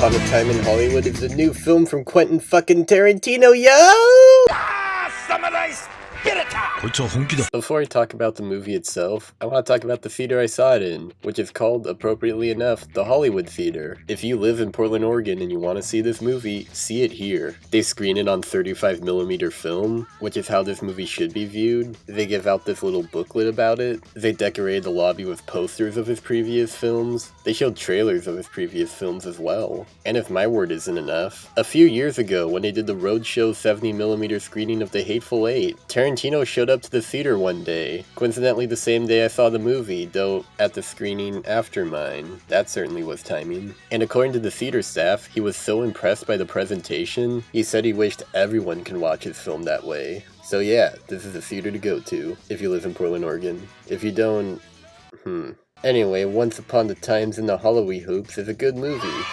Upon a Time in Hollywood is a new film from Quentin fucking Tarantino, yo! Before I talk about the movie itself, I want to talk about the theater I saw it in, which is called, appropriately enough, the Hollywood Theater. If you live in Portland, Oregon and you want to see this movie, see it here. They screen it on 35mm film, which is how this movie should be viewed. They give out this little booklet about it. They decorated the lobby with posters of his previous films. They showed trailers of his previous films as well. And if my word isn't enough, a few years ago when they did the Roadshow 70mm screening of The Hateful Eight, Tarantino showed up to the theater one day. Coincidentally the same day I saw the movie, though at the screening after mine. That certainly was timing. And according to the theater staff, he was so impressed by the presentation, he said he wished everyone can watch his film that way. So yeah, this is a theater to go to, if you live in Portland, Oregon. If you don't, Anyway, Once Upon a Times in the Holloway Hoops is a good movie.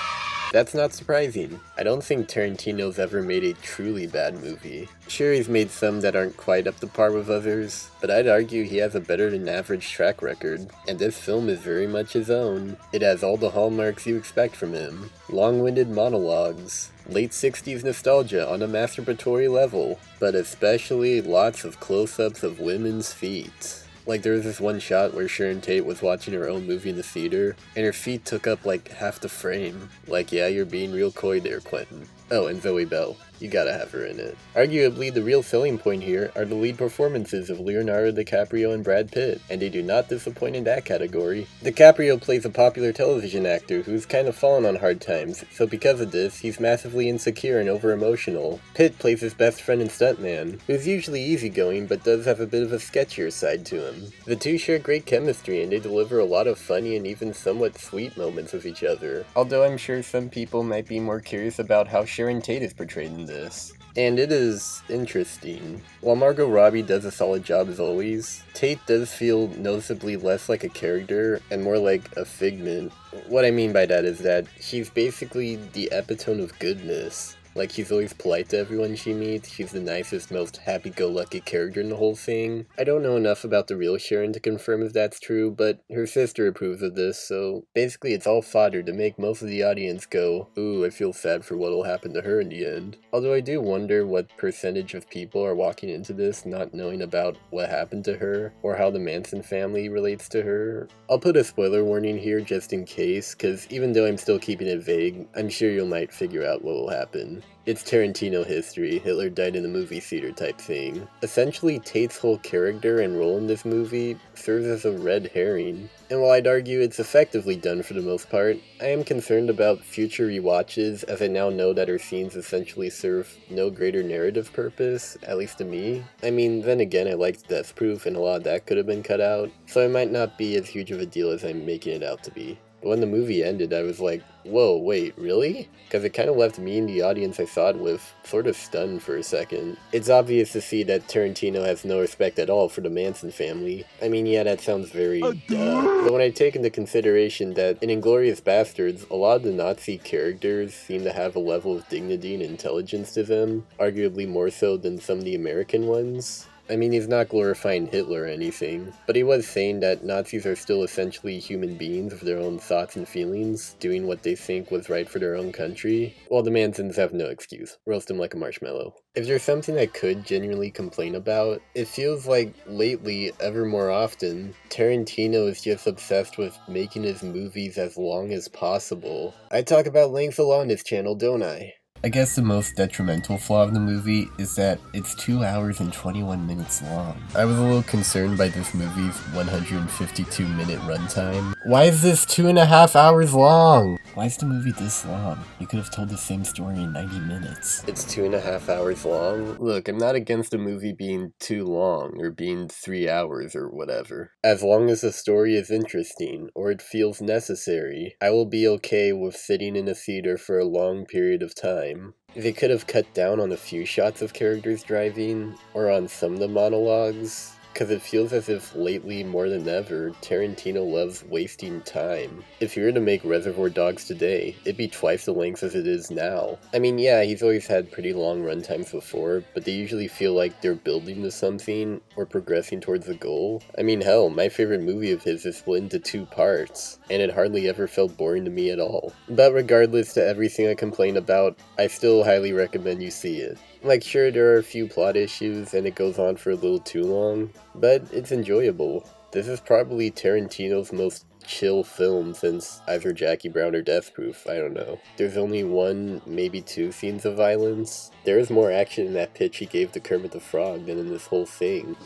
That's not surprising. I don't think Tarantino's ever made a truly bad movie. Sure, he's made some that aren't quite up to par with others, but I'd argue he has a better than average track record, and this film is very much his own. It has all the hallmarks you expect from him. Long-winded monologues, late 60s nostalgia on a masturbatory level, but especially lots of close-ups of women's feet. Like, there was this one shot where Sharon Tate was watching her own movie in the theater, and her feet took up like half the frame. Like, yeah, you're being real coy there, Quentin. Oh, and Zoe Bell. You gotta have her in it. Arguably, the real selling point here are the lead performances of Leonardo DiCaprio and Brad Pitt, and they do not disappoint in that category. DiCaprio plays a popular television actor who's kind of fallen on hard times, so because of this, he's massively insecure and over-emotional. Pitt plays his best friend and stuntman, who's usually easygoing but does have a bit of a sketchier side to him. The two share great chemistry and they deliver a lot of funny and even somewhat sweet moments with each other, although I'm sure some people might be more curious about how Sharon Tate is portrayed in this. And it is interesting. While Margot Robbie does a solid job as always, Tate does feel noticeably less like a character and more like a figment. What I mean by that is that she's basically the epitome of goodness. Like, she's always polite to everyone she meets, she's the nicest, most happy-go-lucky character in the whole thing. I don't know enough about the real Sharon to confirm if that's true, but her sister approves of this, so basically it's all fodder to make most of the audience go, ooh, I feel sad for what'll happen to her in the end. Although I do wonder what percentage of people are walking into this not knowing about what happened to her, or how the Manson family relates to her. I'll put a spoiler warning here just in case, cause even though I'm still keeping it vague, I'm sure you might figure out what will happen. It's Tarantino history, Hitler died in the movie theater type thing. Essentially, Tate's whole character and role in this movie serves as a red herring. And while I'd argue it's effectively done for the most part, I am concerned about future rewatches as I now know that her scenes essentially serve no greater narrative purpose, at least to me. I mean, then again, I liked Death Proof and a lot of that could have been cut out, so it might not be as huge of a deal as I'm making it out to be. But when the movie ended, I was like, whoa, wait, really? Because it kind of left me and the audience I saw it with sort of stunned for a second. It's obvious to see that Tarantino has no respect at all for the Manson family. I mean, yeah, that sounds very duh. But when I take into consideration that in Inglourious Basterds, a lot of the Nazi characters seem to have a level of dignity and intelligence to them, arguably more so than some of the American ones. I mean, he's not glorifying Hitler or anything, but he was saying that Nazis are still essentially human beings with their own thoughts and feelings, doing what they think was right for their own country, while the Mansons have no excuse. Roast them like a marshmallow. If there's something I could genuinely complain about, it feels like lately, ever more often, Tarantino is just obsessed with making his movies as long as possible. I talk about length a lot on this channel, don't I? I guess the most detrimental flaw of the movie is that it's 2 hours and 21 minutes long. I was a little concerned by this movie's 152-minute runtime. Why is this 2.5 hours long? Why is the movie this long? You could have told the same story in 90 minutes. It's 2.5 hours long? Look, I'm not against a movie being too long, or being 3 hours or whatever. As long as the story is interesting, or it feels necessary, I will be okay with sitting in a theater for a long period of time. They could have cut down on a few shots of characters driving, or on some of the monologues. because it feels as if lately more than ever, Tarantino loves wasting time. If you were to make Reservoir Dogs today, it'd be twice the length as it is now. I mean, yeah, he's always had pretty long runtimes before, but they usually feel like they're building to something or progressing towards a goal. I mean, hell, my favorite movie of his is split into 2 parts, and it hardly ever felt boring to me at all. But regardless to everything I complain about, I still highly recommend you see it. Like, sure, there are a few plot issues and it goes on for a little too long, but it's enjoyable. This is probably Tarantino's most chill film since either Jackie Brown or Death Proof, I don't know. There's only 1, maybe 2 scenes of violence. There is more action in that pitch he gave to Kermit the Frog than in this whole thing.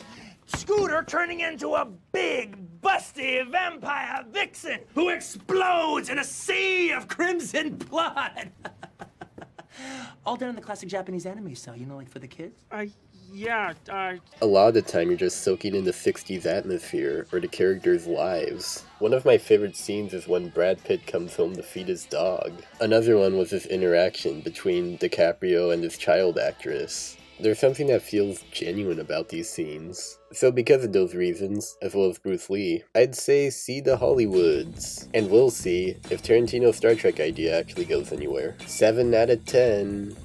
Scooter turning into a big, busty vampire vixen who explodes in a sea of crimson blood. All done in the classic Japanese anime style, you know, like for the kids? Yeah. A lot of the time you're just soaking in the 60s atmosphere or the characters' lives. One of my favorite scenes is when Brad Pitt comes home to feed his dog. Another one was this interaction between DiCaprio and his child actress. There's something that feels genuine about these scenes. So because of those reasons, as well as Bruce Lee, I'd say see the Hollywoods. And we'll see if Tarantino's Star Trek idea actually goes anywhere. 7 out of 10.